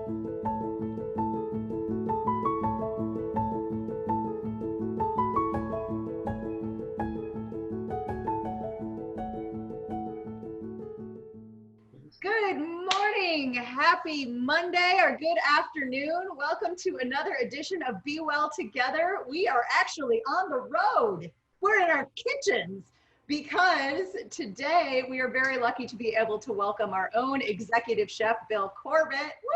Good morning, happy Monday or good afternoon. Welcome to another edition of Be Well Together. We are actually on the road. We're in our kitchens because today we are very lucky to be able to welcome our own executive chef, Bill Corbett, woo!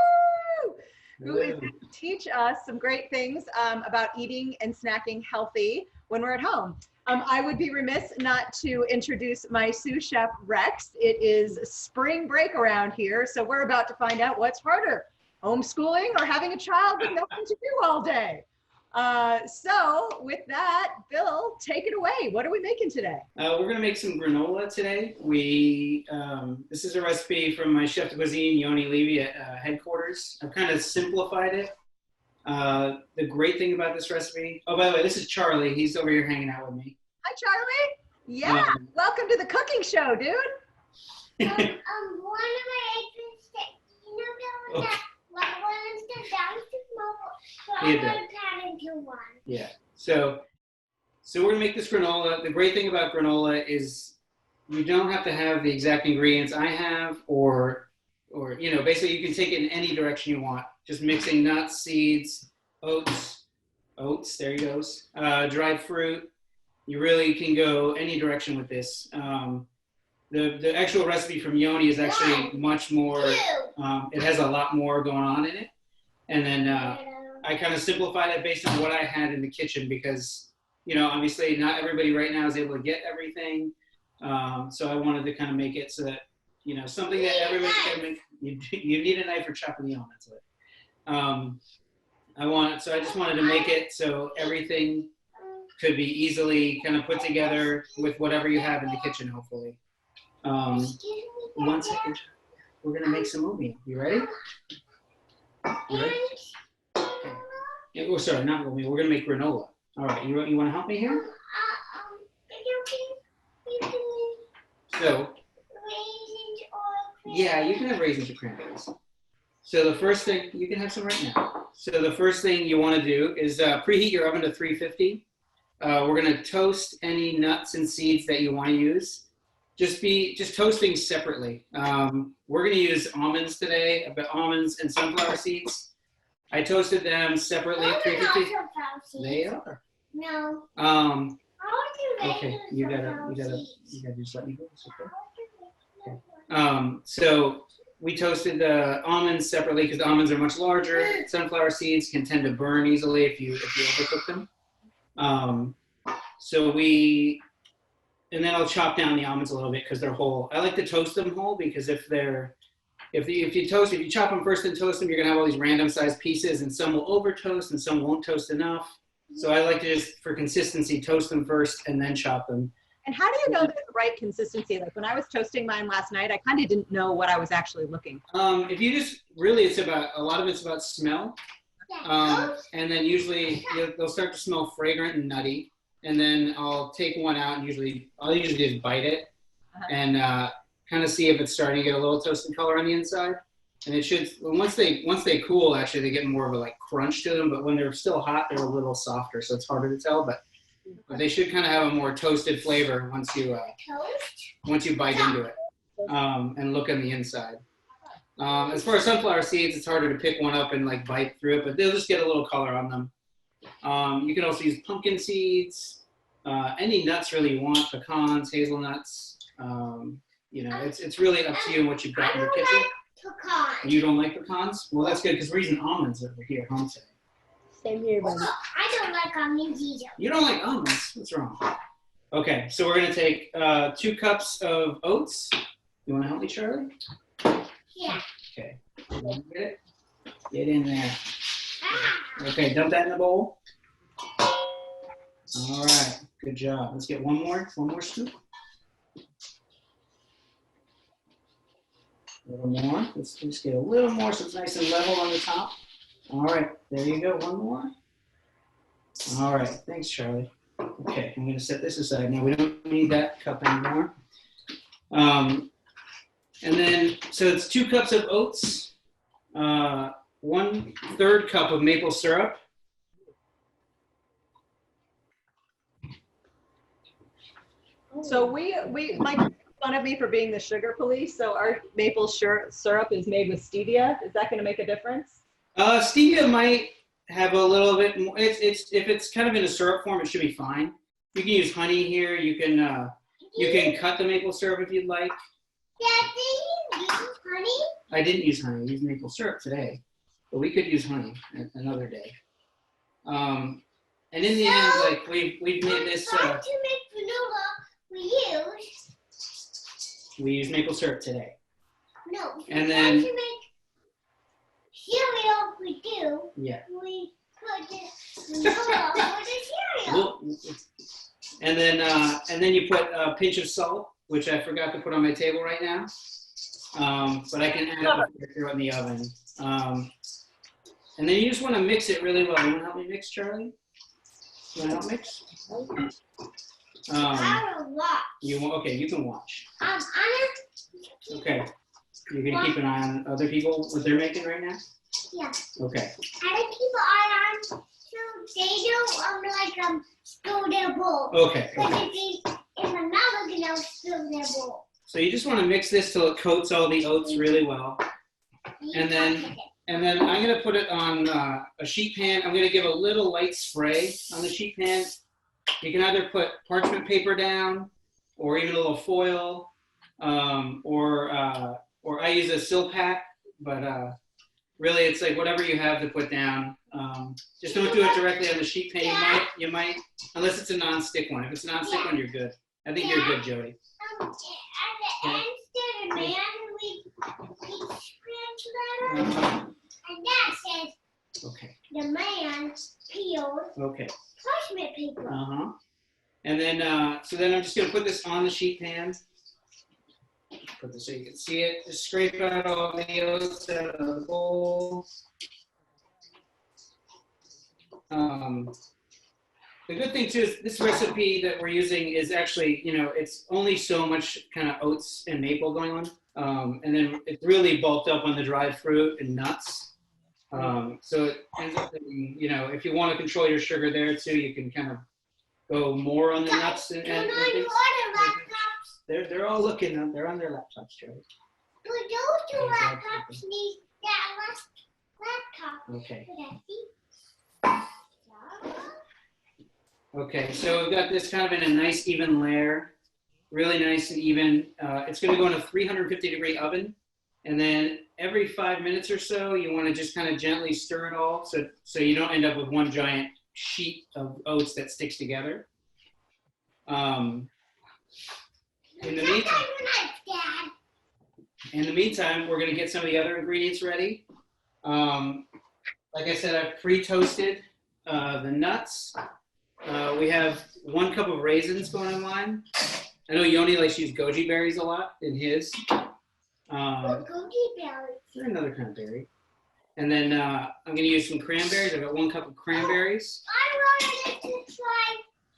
Who is going to teach us some great things about eating and snacking healthy when we're at home. I would be remiss not to introduce my sous chef, Rex. It is spring break around here, so we're about to find out what's harder, homeschooling or having a child with nothing to do all day. So with that, Bill, take it away. What are we making today? We're going to make some granola today. This is a recipe from my chef de cuisine, Yoni Levy at headquarters. I've kind of simplified it. The great thing about this recipe, oh, by the way, this is Charlie. He's over here hanging out with me. Hi, Charlie. Yeah, welcome to the cooking show, dude. One of my eggs, you know, that one is the down to small, so I'm going to pat into one. Yeah. So we're going to make this granola. The great thing about granola is you don't have to have the exact ingredients I have, or you know, basically you can take it in any direction you want. Just mixing nuts, seeds, oats, there he goes, dried fruit. You really can go any direction with this. The actual recipe from Yoni is actually much more, it has a lot more going on in it. And then I kind of simplified it based on what I had in the kitchen because, you know, obviously not everybody right now is able to get everything. So I wanted to kind of make it so that, you know, something that everybody can make. You need a knife for chopping the onion, that's it. So I just wanted to make it so everything could be easily kind of put together with whatever you have in the kitchen, hopefully. 1 second. We're going to make some oatmeal. You ready? You ready? Okay. Oh, sorry, not oatmeal. We're going to make granola. All right. You want to help me here? So, yeah, you can have raisins or cranberries. So the first thing, you can have some right now. So the first thing you want to do is preheat your oven to 350. We're going to toast any nuts and seeds that you want to use. Just toasting separately. We're going to use almonds today, but almonds and sunflower seeds. I toasted them separately at 350. They are. No. Okay, you gotta just let me go. It's okay. So we toasted the almonds separately because the almonds are much larger. Sunflower seeds can tend to burn easily if you overcook them. And then I'll chop down the almonds a little bit because they're whole. I like to toast them whole because if you chop them first and toast them, you're gonna have all these random sized pieces, and some will over toast and some won't toast enough. So I like to just, for consistency, toast them first and then chop them. And how do you know the right consistency? Like when I was toasting mine last night, I kind of didn't know what I was actually looking for. If you just, really a lot of it's about smell. And then usually they'll start to smell fragrant and nutty. And then I'll take one out and I'll usually just bite it and kind of see if it's starting to get a little toasted color on the inside. And it should, once they cool, actually they get more of a like crunch to them, but when they're still hot, they're a little softer. So it's harder to tell, but they should kind of have a more toasted flavor once you bite into it and look on the inside. As far as sunflower seeds, it's harder to pick one up and like bite through it, but they'll just get a little color on them. You can also use pumpkin seeds, any nuts really you want, pecans, hazelnuts. You know, it's really up to you and what you've got in your kitchen. Pecans. You don't like pecans? Well, that's good because we're using almonds over here at home today. Same here, buddy. I don't like almonds either. You don't like almonds? What's wrong? Okay, so we're going to take 2 cups of oats. You want to help me, Charlie? Yeah. Okay. Get it? Get in there. Okay, dump that in the bowl. All right, good job. Let's get one more scoop. A little more. Let's just get a little more so it's nice and level on the top. All right, there you go. One more. All right, thanks, Charlie. Okay, I'm going to set this aside. Now we don't need that cup anymore. And then, so it's 2 cups of oats. 1/3 cup of maple syrup. So we Mike made fun of me for being the sugar police. So our maple syrup is made with stevia. Is that going to make a difference? Stevia might have a little bit more. It's if it's kind of in a syrup form, it should be fine. You can use honey here. You can cut the maple syrup if you'd like. Dad, did you use honey? I didn't use honey. I used maple syrup today, but we could use honey another day. And in the end, like we've made this. To make granola, we use maple syrup today. No. And then to make cereal, we do. Yeah. We put the granola with the cereal. And then you put a pinch of salt, which I forgot to put on my table right now. But I can add it if you're in the oven. And then you just want to mix it really well. You want to help me mix, Charlie? You want to help mix? I will watch. Okay, you can watch. Anna. Okay. You're going to keep an eye on other people, what they're making right now? Yeah. Okay. I will keep an eye on so they don't spill their bowl. Okay. Because if another gonna spill their bowl. So you just want to mix this till it coats all the oats really well. And then I'm going to put it on a sheet pan. I'm going to give a little light spray on the sheet pan. You can either put parchment paper down or even a little foil, or I use a Silpat, but really it's like whatever you have to put down. Just don't do it directly on the sheet pan. You might, unless it's a non-stick one. If it's a non-stick one, you're good. I think you're good, Jody. At the end, the man we scratch letter, and that says Okay. the man peeled Okay. parchment paper. And then, so then I'm just gonna put this on the sheet pan. Put this so you can see it. Just scrape out all the oats out of the bowl. The good thing too is this recipe that we're using is actually, it's only so much kind of oats and maple going on. And then it's really bulked up on the dried fruit and nuts. So it ends up being, if you want to control your sugar there too, you can kind of go more on the nuts and things. They're all looking, they're on their laptops, Joey. But those two laptops need that laptop. Okay. Okay, so we've got this kind of in a nice even layer, really nice and even. It's going to go in a 350-degree oven, and then every 5 minutes or so, you want to just kind of gently stir it all, so you don't end up with one giant sheet of oats that sticks together. In the meantime, we're going to get some of the other ingredients ready. Like I said, I've pre-toasted the nuts. We have 1 cup of raisins going on mine. I know Yoni likes to use goji berries a lot in his. Goji berries. They're another kind of berry. And then I'm going to use some cranberries. I've got 1 cup of cranberries. I wanted to try.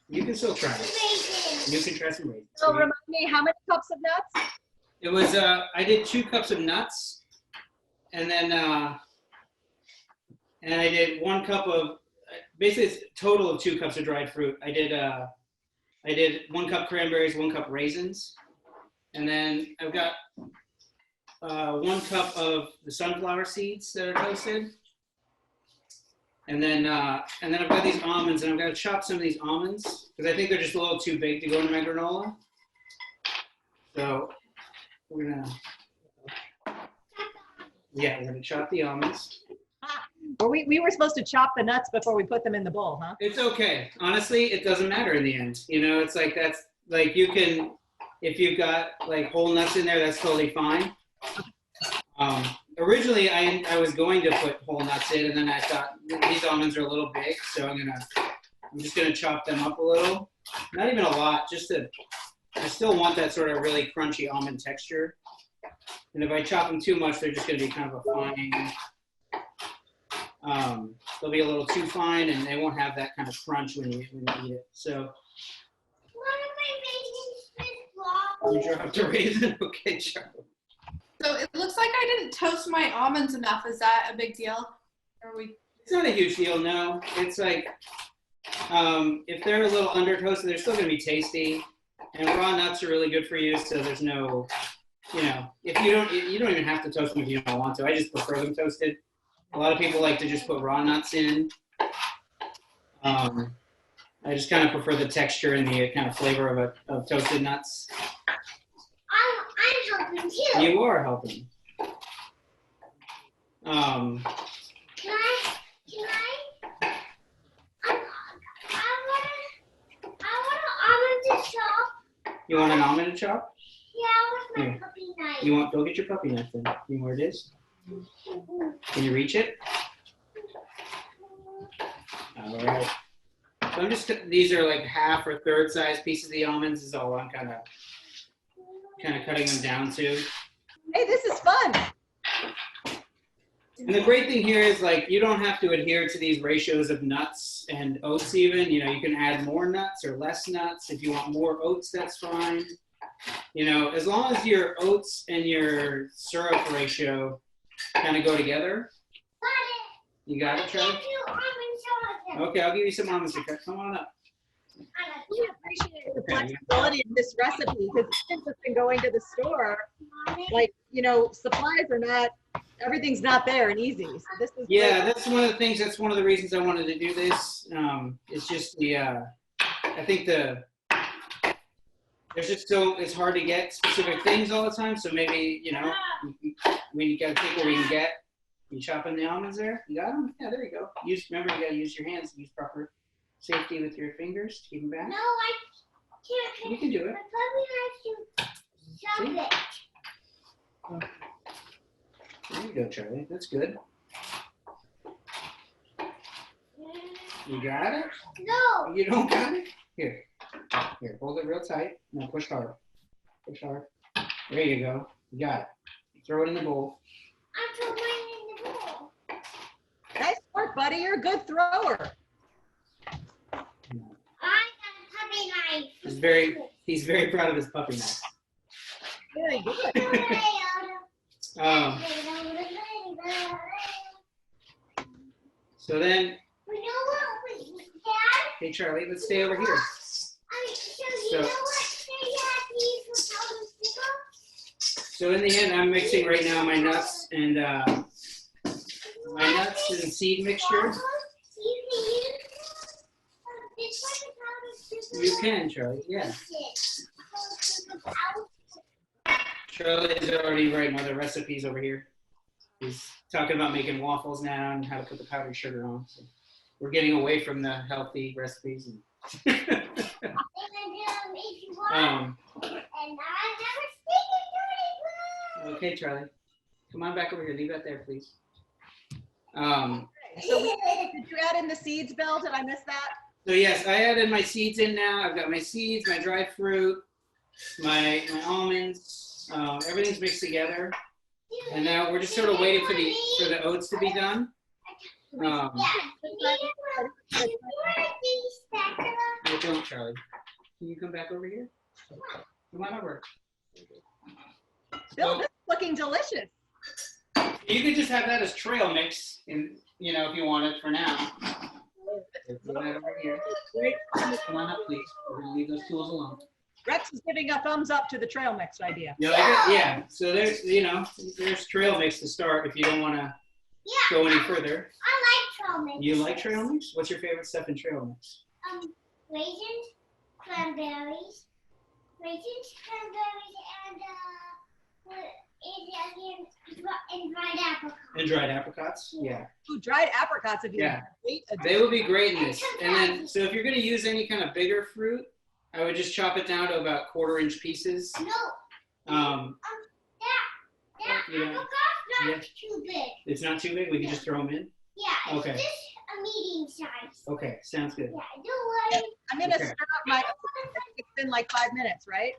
You can still try it. Raisins. You can try some raisins. So remind me, how many cups of nuts? It was, I did 2 cups of nuts. And then and I did 1 cup of, basically it's a total of 2 cups of dried fruit. I did 1 cup cranberries, 1 cup raisins. And then I've got 1 cup of the sunflower seeds that are toasted. And then I've got these almonds, and I'm going to chop some of these almonds because I think they're just a little too big to go into my granola. So we're gonna chop the almonds. Or we were supposed to chop the nuts before we put them in the bowl, huh? It's okay. Honestly, it doesn't matter in the end. It's like that's like you can, if you've got like whole nuts in there, that's totally fine. Originally, I was going to put whole nuts in, and then I thought these almonds are a little big, so I'm just gonna chop them up a little. Not even a lot, I still want that sort of really crunchy almond texture. And if I chop them too much, they're just gonna be kind of a fine. They'll be a little too fine, and they won't have that kind of crunch when you eat it. So. One of my raisins You dropped a raisin? Okay, Charlie. So it looks like I didn't toast my almonds enough. Is that a big deal? Are we? It's not a huge deal, no. It's like, if they're a little under toasted, they're still gonna be tasty. And raw nuts are really good for you, so there's no, if you don't even have to toast them if you don't want to. I just prefer them toasted. A lot of people like to just put raw nuts in. I just kind of prefer the texture and the kind of flavor of toasted nuts. I'm helping too. You are helping. Can I? I want an almond to chop. You want an almond to chop? Yeah, with my puppy knife. Go get your puppy knife then. You know where it is? Can you reach it? All right. So these are like half or third size pieces of the almonds is all I'm kind of cutting them down to. Hey, this is fun. And the great thing here is like you don't have to adhere to these ratios of nuts and oats even. You can add more nuts or less nuts. If you want more oats, that's fine. As long as your oats and your syrup ratio kind of go together. You got it, Charlie? Okay, I'll give you some almonds to cut. Come on up. We appreciate the flexibility of this recipe because since it's been going to the store, like, supplies are not, everything's not there and easy. So this is great. That's one of the things, that's one of the reasons I wanted to do this. It's just I think it's hard to get specific things all the time. So maybe, we got to take what we can get. You chopping the almonds there? You got them? Yeah, there you go. Remember, you got to use your hands. Use proper safety with your fingers to keep them back. No, I can't. You can do it. My puppy likes to chop it. There you go, Charlie. That's good. You got it? No. You don't got it? Here, hold it real tight. Now push hard. Push hard. There you go. You got it. Throw it in the bowl. I'm throwing it in the bowl. Nice work, buddy. You're a good thrower. I got a puppy knife. He's very proud of his puppy knife. Very good. So then, You know what, Dad? hey Charlie, let's stay over here. You know what they have to use for powdered sugar? So in the end, I'm mixing right now my nuts and seed mixture. You can use this like a powdered sugar. You can, Charlie. Yeah. Charlie's already writing other recipes over here. He's talking about making waffles now and how to put the powdered sugar on. So we're getting away from the healthy recipes. And If you want, and I never speak in okay, Charlie. Come on back over here. Leave that there, please. So did you add in the seeds, Bill? Did I miss that? So yes, I added my seeds in now. I've got my seeds, my dried fruit, my almonds. Everything's mixed together. And now we're just sort of waiting for the oats to be done. Yeah. No, don't, Charlie. Can you come back over here? Come on over. Bill, this is looking delicious. You could just have that as trail mix, if you want it for now. Put that over here. Come on up, please. We're gonna leave those tools alone. Rex is giving a thumbs up to the trail mix idea. Yeah. So there's trail mix to start if you don't want to go any further. I like trail mix. You like trail mix? What's your favorite stuff in trail mix? Raisins, cranberries, and dried apricots. And dried apricots? Yeah. Ooh, dried apricots would be Yeah. great. They would be great in this. And then, so if you're going to use any kind of bigger fruit, I would just chop it down to about 1/4-inch pieces. No. That You know, apricot's not yeah. too big. It's not too big? We can just throw them in? Yeah, it's Okay. just a medium size. Okay, sounds good. Yeah, don't worry. I'm going to Okay. stir up my, it's been like 5 minutes, right?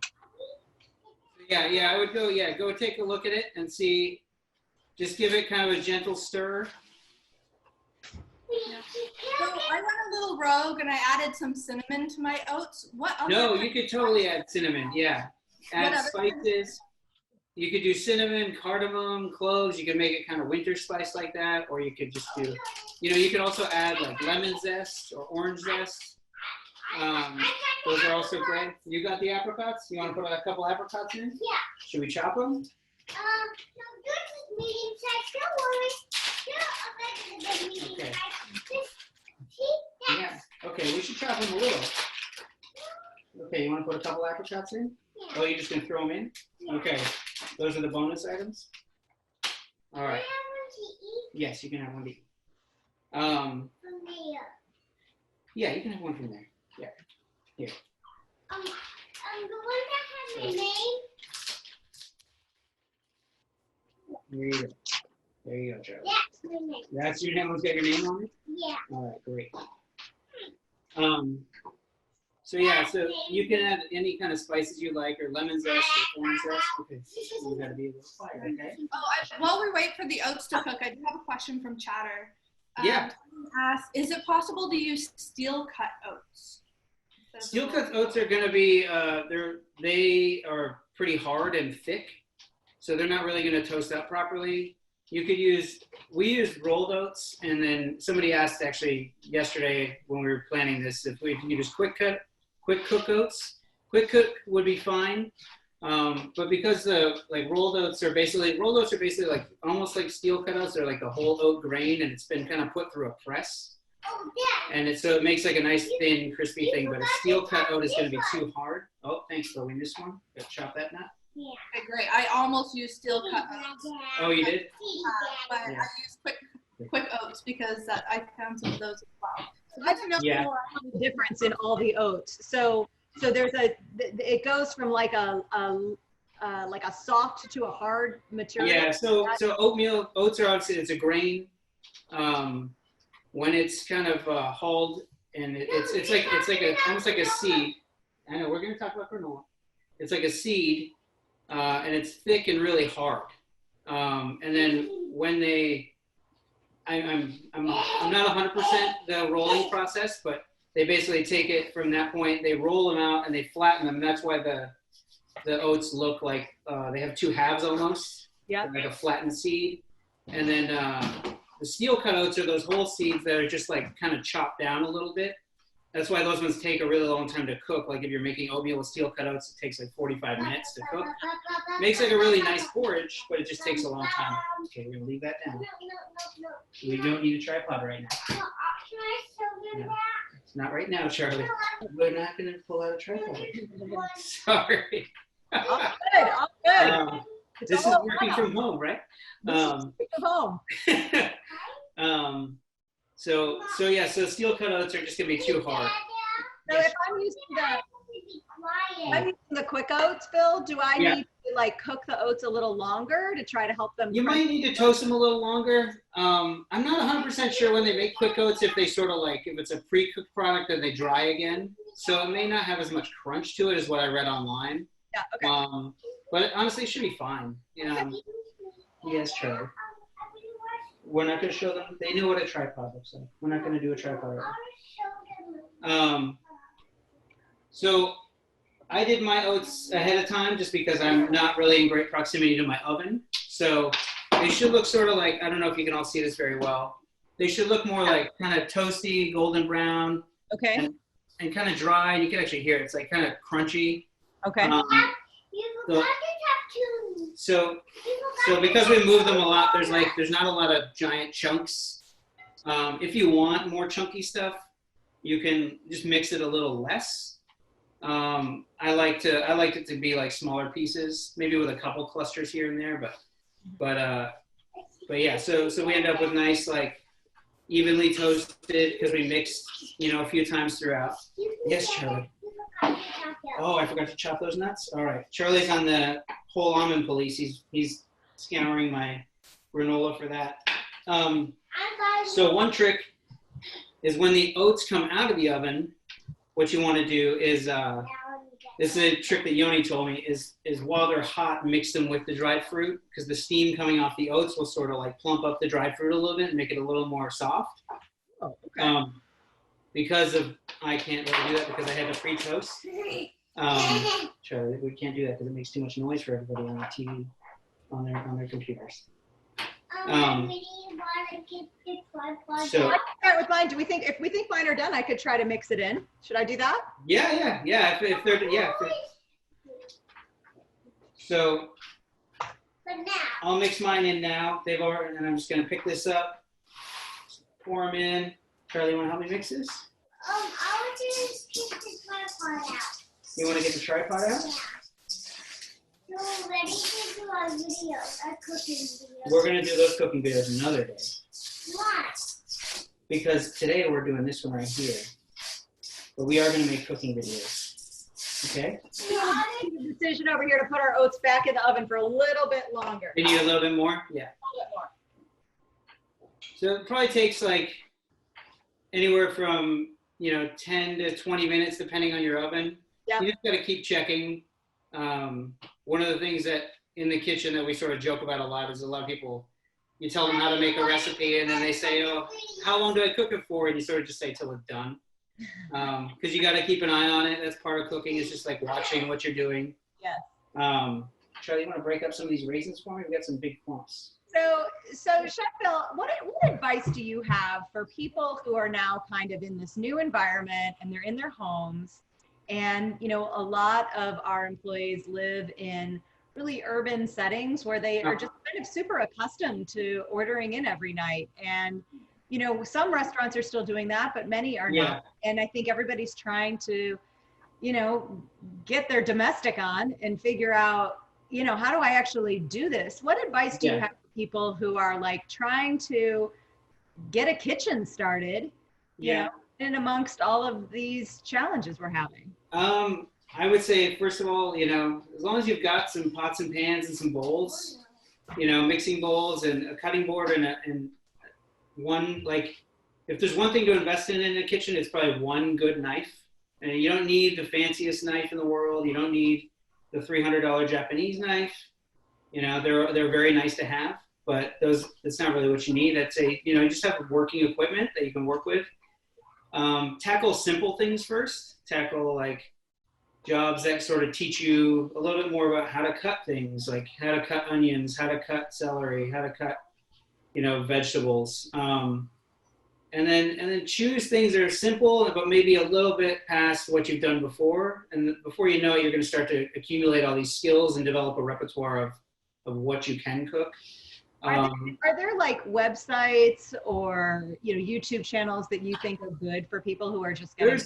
Yeah, I would go take a look at it and see, just give it kind of a gentle stir. So I went a little rogue and I added some cinnamon to my oats. What other? No, you could totally add cinnamon, yeah. Add What other spices. you could do cinnamon, cardamom, cloves. You could make it kind of winter spice like that, or you could just do, you could also add like lemon zest or orange zest. Those are also great. You got the apricots? You want to put a couple apricots in? Yeah. Should we chop them? No, yours is medium size. Don't worry. You're a medium Okay. size. See? Yeah. Okay, we should chop them a little. Okay, you want to put a couple apricots in? Yeah. Oh, you're just going to throw them in? Yeah. Okay. Those are the bonus items? All right. I have one to eat Yes, you can have one to eat. from there. Yeah, you can have one from there. Yeah. Here. The one that has my name. There you go. There you go, Charlie. That's my name. That's your name. Let's get your name on it. Yeah. All right, great. So yeah, so you can add any kind of spices you like, or lemon zest or orange zest. Okay, you gotta be a little quiet, okay? While we wait for the oats to cook, I do have a question from chatter. Yeah. Someone asked, is it possible to use steel cut oats? Steel cut oats are gonna be, they are pretty hard and thick, so they're not really gonna toast up properly. You could we used rolled oats, and then somebody asked actually yesterday when we were planning this if we could use quick cook oats. Quick cook would be fine, but because the rolled oats are basically like almost like steel cut oats. They're like a whole oat grain, and it's been kind of put through a press, Oh, yeah. and so it makes like a nice thin crispy thing. But a steel cut oat is going to be too hard. Oh, thanks for this one. Gotta chop that nut. Yeah. Okay, great. I almost used steel cut oats, Oh, you did? but Yeah. I used quick oats because I found some of those as well. So I don't know Yeah. the difference in all the oats. So there's it goes from like a soft to a hard material. Yeah. So oats are obviously, it's a grain. When it's kind of hulled, and it's like almost like a seed. I know we're gonna talk about granola. It's like a seed, and it's thick and really hard. And then when I'm not 100% the rolling process, but they basically take it from that point, they roll them out and they flatten them. And that's why the oats look like they have two halves almost. Yeah. Like a flattened seed. And then the steel cut oats are those whole seeds that are just like kind of chopped down a little bit. That's why those ones take a really long time to cook. Like if you're making oatmeal with steel cut oats, it takes like 45 minutes to cook. Makes like a really nice porridge, but it just takes a long time. Okay, we're gonna leave that down. No. We don't need a tripod right now. Can I show them No. It's not right now, Charlie. We're not gonna pull out a tripod. that? Sorry. All good. All good. It's This is all working allowed. from home, right? This is home. So yeah, so steel cut oats are just gonna be too hard. So if I'm using the quick oats, Bill, do I Yeah. need to like cook the oats a little longer to try to help them? You might need to toast them a little longer. I'm not 100% sure when they make quick oats if they sort of like, if it's a pre-cooked product then they dry again. So it may not have as much crunch to it as what I read online. Yeah. Okay. But honestly, it should be fine. Yes, Charlie. We're not going to show them. They know what a tripod looks like. We're not going to do a tripod right now. So I did my oats ahead of time just because I'm not really in great proximity to my oven. So they should look sort of like, I don't know if you can all see this very well. They should look more like kind of toasty, golden brown, Okay. and kind of dry. You can actually hear it. It's like kind of crunchy. Okay. You forgot to have two. So because we move them a lot, there's not a lot of giant chunks. If you want more chunky stuff, you can just mix it a little less. I liked it to be like smaller pieces, maybe with a couple clusters here and there, but yeah. So we end up with nice like evenly toasted because we mixed a few times throughout. Yes, Charlie. Oh, I forgot to chop those nuts. All right, Charlie's on the whole almond police. He's scouring my granola for that. So one trick is when the oats come out of the oven, what you want to do is this is a trick that Yoni told me is while they're hot, mix them with the dried fruit because the steam coming off the oats will sort of like plump up the dried fruit a little bit and make it a little more soft. Oh, okay. Because I can't really do that because I had to pre-toast. Charlie, we can't do that because it makes too much noise for everybody on the TV. on their computers. We want to get the tripod So- out. I can start with mine. If we think mine are done, I could try to mix it in. Should I do that? Yeah. If they're so But now, I'll mix mine in now. They've already, and I'm just gonna pick this up, pour them in. Charlie, you wanna help me mix this? I want to get the tripod out. You wanna get the tripod out? Yeah. So ready to do our videos, our cooking videos. We're gonna do those cooking videos another day Why? because today we're doing this one right here. But we are gonna make cooking videos. Okay? We made the decision over here to put our oats back in the oven for a little bit longer. You need a little bit more? Yeah. A little bit more. So it probably takes like anywhere from 10 to 20 minutes depending on your oven. Yeah. You just got to keep checking. One of the things that in the kitchen that we sort of joke about a lot is a lot of people, you tell them how to make a recipe and then they say, oh, how long do I cook it for? And you sort of just say till it's done. Because you got to keep an eye on it. That's part of cooking. It's just like watching what you're doing. Yes. Charlie, you want to break up some of these raisins for me? We got some big clumps. So Chef Bill, what advice do you have for people who are now kind of in this new environment and they're in their homes, and a lot of our employees live in really urban settings where they are just kind of super accustomed to ordering in every night, and some restaurants are still doing that, but many are not. And I think everybody's trying to get their domestic on and figure out how do I actually do this? What advice do you have for people who are like trying to get a kitchen started, you know, in amongst all of these challenges we're having? I would say, first of all, as long as you've got some pots and pans and some bowls, mixing bowls and a cutting board and one, like, if there's one thing to invest in a kitchen, it's probably one good knife. And you don't need the fanciest knife in the world. You don't need the $300 Japanese knife. They're very nice to have, but that's not really what you need. I'd say, you just have working equipment that you can work with. Tackle simple things first. Tackle like jobs that sort of teach you a little bit more about how to cut things, like how to cut onions, how to cut celery, how to cut, vegetables. And then choose things that are simple, but maybe a little bit past what you've done before. And before you know it, you're going to start to accumulate all these skills and develop a repertoire of what you can cook. Are there like websites or YouTube channels that you think are good for people who are just getting?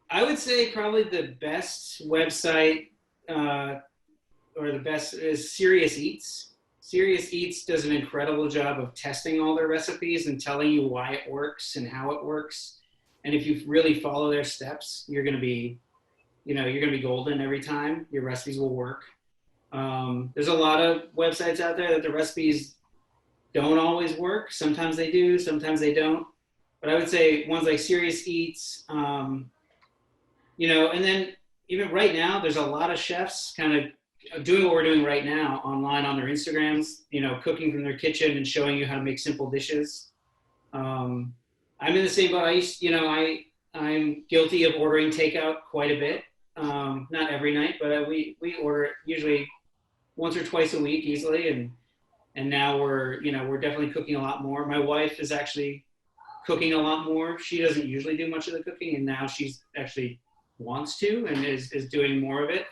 I would say probably the best website or the best is Serious Eats. Serious Eats does an incredible job of testing all their recipes and telling you why it works and how it works. And if you really follow their steps, you're going to be golden every time. Your recipes will work. There's a lot of websites out there that the recipes don't always work. Sometimes they do, sometimes they don't. But I would say ones like Serious Eats, and then even right now, there's a lot of chefs kind of doing what we're doing right now online on their Instagrams, cooking from their kitchen and showing you how to make simple dishes. I'm in the same boat. I'm guilty of ordering takeout quite a bit. Not every night, but we order it usually once or twice a week easily. And now we're definitely cooking a lot more. My wife is actually cooking a lot more. She doesn't usually do much of the cooking, and now she's actually wants to and is doing more of it.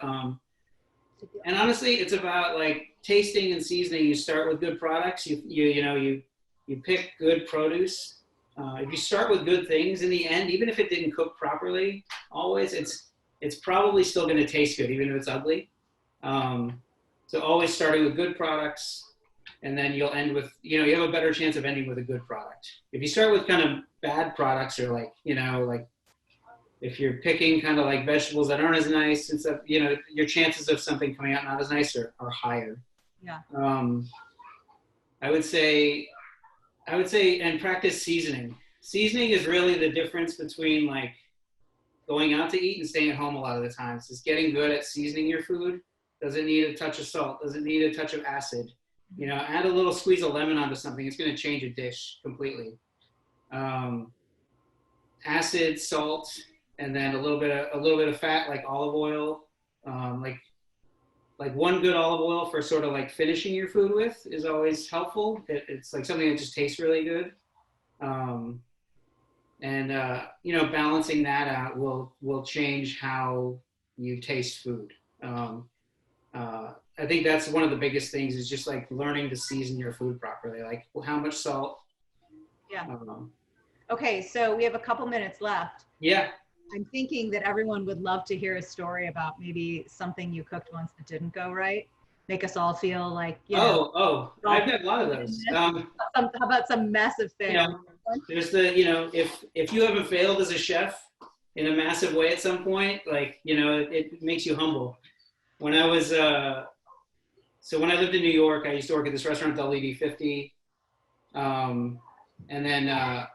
And honestly, it's about like tasting and seasoning. You start with good products. You pick good produce. If you start with good things, in the end, even if it didn't cook properly, always it's probably still going to taste good, even if it's ugly. So always starting with good products, and then you'll end with you have a better chance of ending with a good product. If you start with kind of bad products or like if you're picking kind of like vegetables that aren't as nice and stuff, your chances of something coming out not as nice are higher. Yeah. I would say, and practice seasoning. Seasoning is really the difference between like going out to eat and staying at home a lot of the times. It's getting good at seasoning your food. Does it need a touch of salt? Does it need a touch of acid? Add a little squeeze of lemon onto something. It's going to change a dish completely. Acid, salt, and then a little bit of fat like olive oil. Like like one good olive oil for sort of like finishing your food with is always helpful. It's like something that just tastes really good. You know, balancing that out will change how you taste food. I think that's one of the biggest things is just like learning to season your food properly. Like how much salt. Yeah. Okay, so we have a couple minutes left. Yeah. I'm thinking that everyone would love to hear a story about maybe something you cooked once that didn't go right. Make us all feel like, you know. I've got a lot of those. How about some massive fail? You know, there's the, you know, if you haven't failed as a chef in a massive way at some point, like, you know, it makes you humble. When I was, so when I lived in New York, I used to work at this restaurant, WD-50. And then,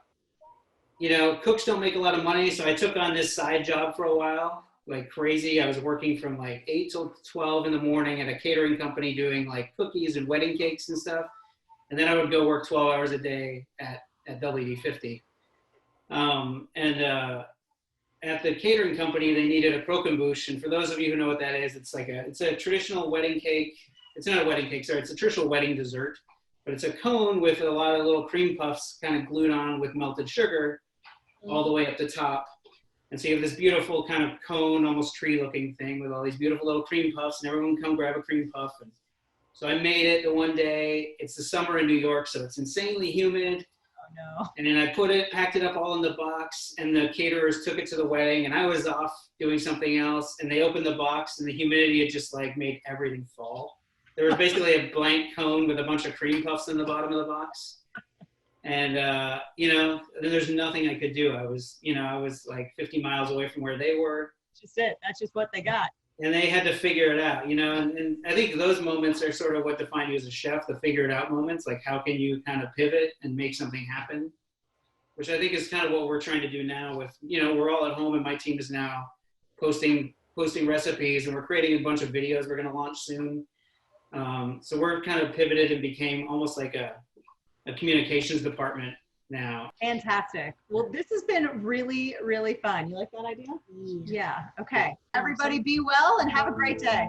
you know, cooks don't make a lot of money. So I took on this side job for a while, like crazy. I was working from like 8 till 12 in the morning at a catering company doing like cookies and wedding cakes and stuff. And then I would go work 12 hours a day at WD-50. At the catering company, they needed a croquembouche. And for those of you who know what that is, it's a traditional wedding cake. It's not a wedding cake, sorry. It's a traditional wedding dessert, but it's a cone with a lot of little cream puffs kind of glued on with melted sugar all the way up the top. And so you have this beautiful kind of cone, almost tree looking thing with all these beautiful little cream puffs, and everyone come grab a cream puff. And so I made it the one day. It's the summer in New York, so it's insanely humid. Oh no. And then I packed it up all in the box, and the caterers took it to the wedding, and I was off doing something else, and they opened the box, and the humidity had just like made everything fall. There was basically a blank cone with a bunch of cream puffs in the bottom of the box. And, you know, there's nothing I could do. I was like 50 miles away from where they were. That's just it. That's just what they got. And they had to figure it out, you know, and I think those moments are sort of what define you as a chef, the figure it out moments. Like how can you kind of pivot and make something happen, which I think is kind of what we're trying to do now with, you know, we're all at home and my team is now posting recipes, and we're creating a bunch of videos we're going to launch soon. So we're kind of pivoted and became almost like a communications department now. Fantastic. Well, this has been really, really fun. You like that idea? Yeah. Okay. Everybody be well and have a great day.